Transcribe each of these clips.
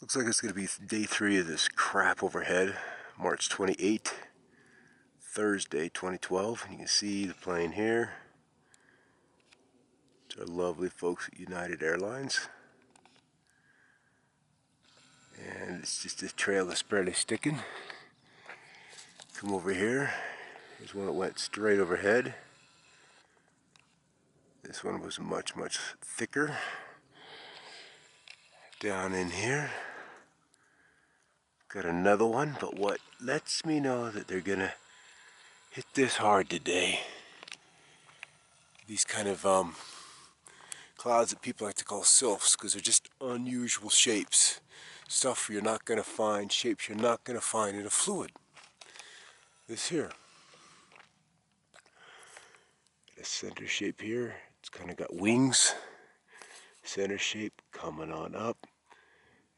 Looks like it's going to be day 3 of this crap overhead, March 28th, Thursday 2012. And you can see the plane here. It's our lovely folks at United Airlines. And it's just a trail that's barely sticking. Come over here. Here's one that went straight overhead. This one was much, much thicker. Down in here. Got another one, but what lets me know that they're gonna hit this hard today. These kind of clouds that people like to call sylphs, because they're just unusual shapes. Stuff you're not gonna find, shapes you're not gonna find in a fluid. This here. The center shape here, it's kind of got wings. Center shape coming on up.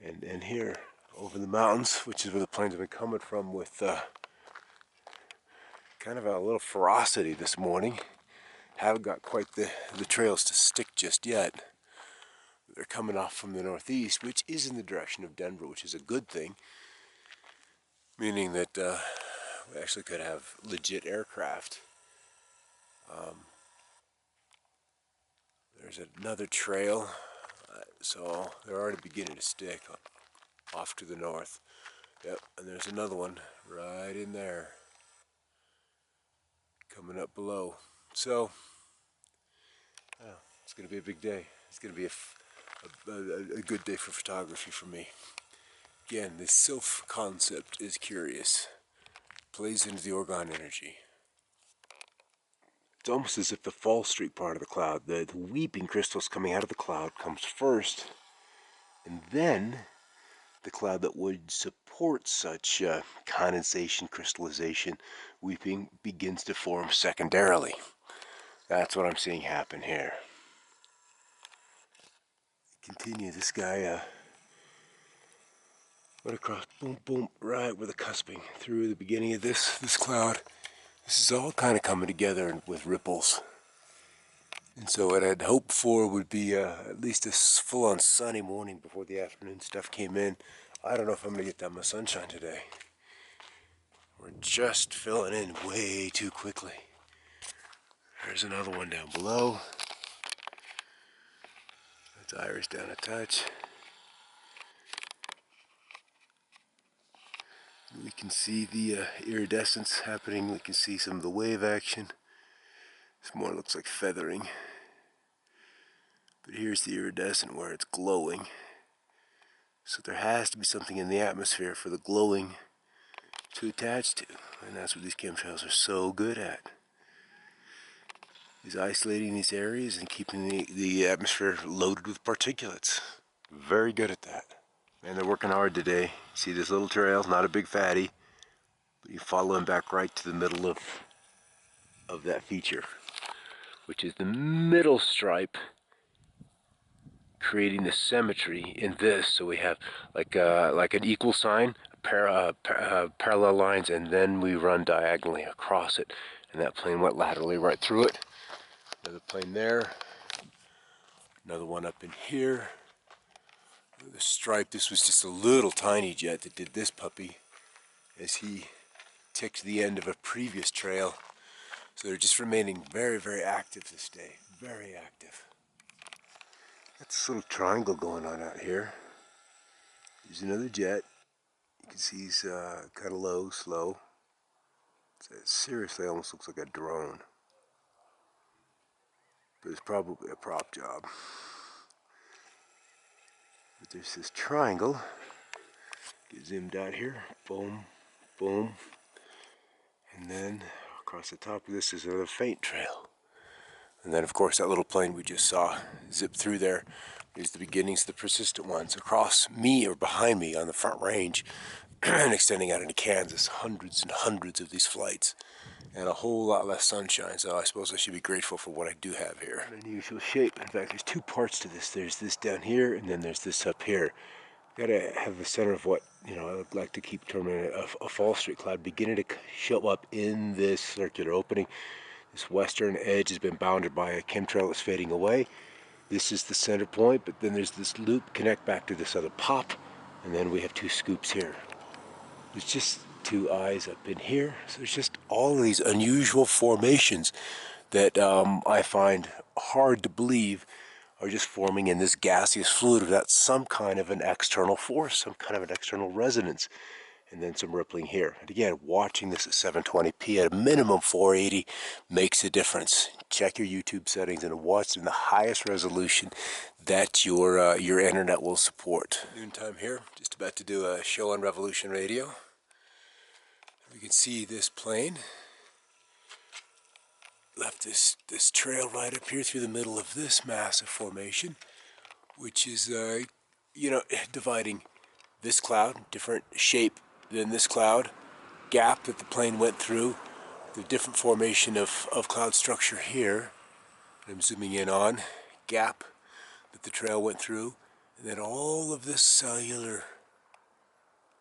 And here, over the mountains, which is where the planes have been coming from with kind of a little ferocity this morning. Haven't got quite the trails to stick just yet. They're coming off from the northeast, which is in the direction of Denver, which is a good thing. Meaning that we actually could have legit aircraft. There's another trail, so they're already beginning to stick off to the north. Yep, and there's another one right in there, coming up below. So, it's going to be a big day. It's going to be a good day for photography for me. Again, this sylph concept is curious. Plays into the Orgone energy. It's almost as if the fall streak part of the cloud, the weeping crystals coming out of the cloud, comes first, and then the cloud that would support such condensation, crystallization, weeping begins to form secondarily. That's what I'm seeing happen here. Continue, this guy went across, boom, boom, right where the cusping through the beginning of this cloud. This is all kind of coming together with ripples. And so what I'd hoped for would be at least a full-on sunny morning before the afternoon stuff came in. I don't know if I'm going to get that much sunshine today. We're just filling in way too quickly. There's another one down below. That's Iris down a touch. We can see the iridescence happening. We can see some of the wave action. This more looks like feathering. But here's the iridescent where it's glowing. So there has to be something in the atmosphere for the glowing to attach to. And that's what these chemtrails are so good at. Is isolating these areas and keeping the atmosphere loaded with particulates. Very good at that. And they're working hard today. See this little trail, not a big fatty, but you follow them back right to the middle of that feature, which is the middle stripe, creating the symmetry in this. So we have like an equal sign, parallel lines, and then we run diagonally across it, and that plane went laterally right through it. Another plane there, another one up in here. The stripe, this was just a little tiny jet that did this puppy as he ticked the end of a previous trail. So they're just remaining very, very active this day. Very active. Got this little triangle going on out here. There's another jet. You can see he's kind of low, slow. It seriously almost looks like a drone. But it's probably a prop job. But there's this triangle. Get zoomed out here. Boom, boom. And then across the top of this is another faint trail. And then of course that little plane we just saw zip through there is the beginnings of the persistent ones. Across me or behind me on the front range and extending out into Kansas, hundreds and hundreds of these flights. And a whole lot less sunshine, so I suppose I should be grateful for what I do have here. An unusual shape. In fact, there's two parts to this. There's this down here, and then there's this up here. Gotta have the center of what, I would like to keep terming a fall streak cloud beginning to show up in this circular opening. This western edge has been bounded by a chemtrail that's fading away. This is the center point, but then there's this loop connect back to this other pop, And then we have 2 scoops here. There's just 2 eyes up in here. So there's just all of these unusual formations that I find hard to believe are just forming in this gaseous fluid without some kind of an external force, some kind of an external resonance. And then some rippling here. And again, watching this at 720p at a minimum 480 makes a difference. Check your YouTube settings and watch in the highest resolution that your internet will support. Noontime here, just about to do a show on Revolution Radio. We can see this plane left this trail right up here through the middle of this massive formation, which is dividing this cloud, different shape than this cloud, gap that the plane went through, the different formation of cloud structure here. I'm zooming in on, gap that the trail went through, and then all of this cellular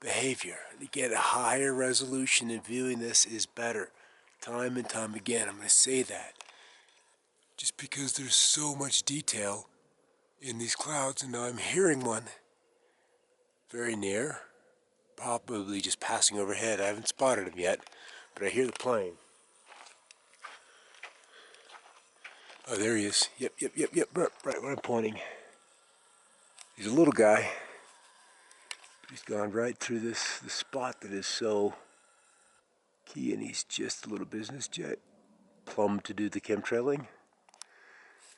behavior. And again, a higher resolution in viewing this is better. Time and time again, I'm going to say that. Just because there's so much detail in these clouds, and now I'm hearing one very near. Probably just passing overhead. I haven't spotted him yet, but I hear the plane. Oh, there he is. Yep, right where I'm pointing. He's a little guy. He's gone right through this spot that is so key, and he's just a little business jet. Plumbed to do the chemtrailing.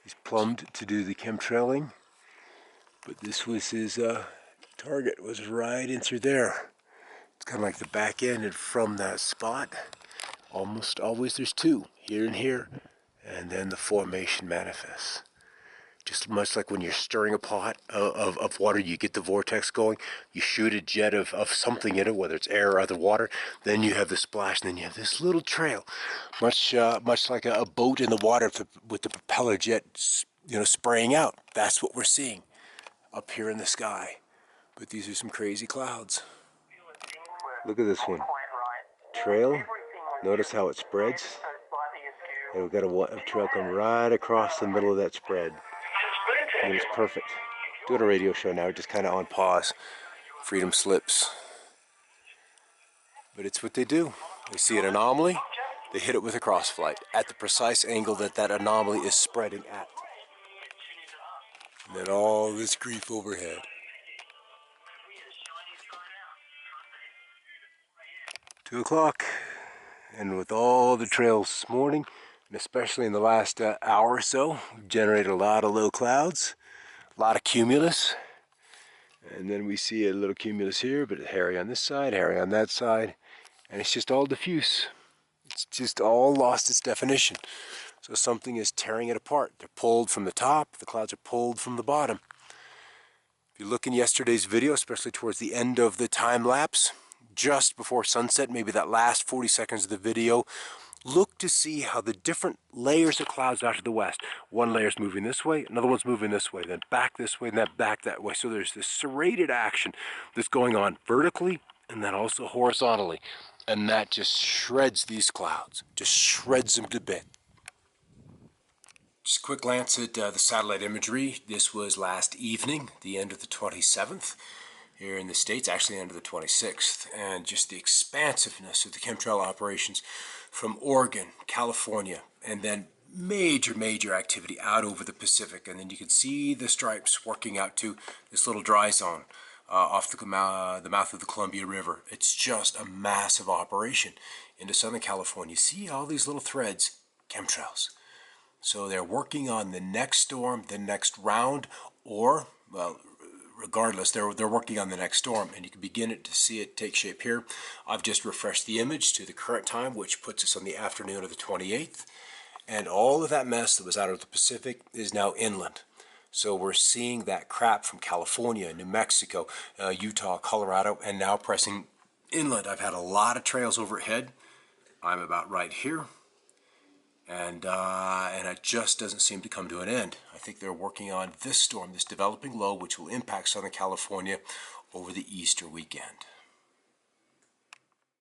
He's plumbed to do the chemtrailing, but this was his target, was right in through there. It's kind of like the back end, and from that spot, almost always there's 2, here and here, and then the formation manifests. Just much like when you're stirring a pot of water, you get the vortex going, you shoot a jet of something in it, whether it's air or other water, then you have the splash, and then you have this little trail, much like a boat in the water with the propeller jet, spraying out. That's what we're seeing up here in the sky. But these are some crazy clouds. Look at this one. Trail. Notice how it spreads. And we've got a trail come right across the middle of that spread. And it's perfect. Doing a radio show now, just kind of on pause. Freedom slips. But it's what they do. They see an anomaly, they hit it with a crossflight at the precise angle that anomaly is spreading at. And then all this grief overhead. 2 o'clock, and with all the trails this morning, and especially in the last hour or so, we've generated a lot of low clouds, a lot of cumulus, and then we see a little cumulus here, but hairy on this side, hairy on that side, and it's just all diffuse. It's just all lost its definition. So something is tearing it apart. They're pulled from the top, the clouds are pulled from the bottom. If you look in yesterday's video, especially towards the end of the time lapse, just before sunset, maybe that last 40 seconds of the video, look to see how the different layers of clouds out to the west. One layer's moving this way, another one's moving this way, then back this way, and then back that way. So there's this serrated action that's going on vertically and then also horizontally. And that just shreds these clouds, just shreds them to bits. Just a quick glance at the satellite imagery. This was last evening, the end of the 27th. Here in the States, actually under the 26th, and just the expansiveness of the chemtrail operations from Oregon, California, and then major activity out over the Pacific. And then you can see the stripes working out to this little dry zone off the mouth of the Columbia River. It's just a massive operation into Southern California. You see all these little threads, chemtrails. So they're working on the next storm, the next round, or, well, regardless, they're working on the next storm, and you can begin to see it take shape here. I've just refreshed the image to the current time, which puts us on the afternoon of the 28th, and all of that mess that was out of the Pacific is now inland. So we're seeing that crap from California, New Mexico, Utah, Colorado, and now pressing inland. I've had a lot of trails overhead. I'm about right here. And it just doesn't seem to come to an end. I think they're working on this storm, this developing low, which will impact Southern California over the Easter weekend.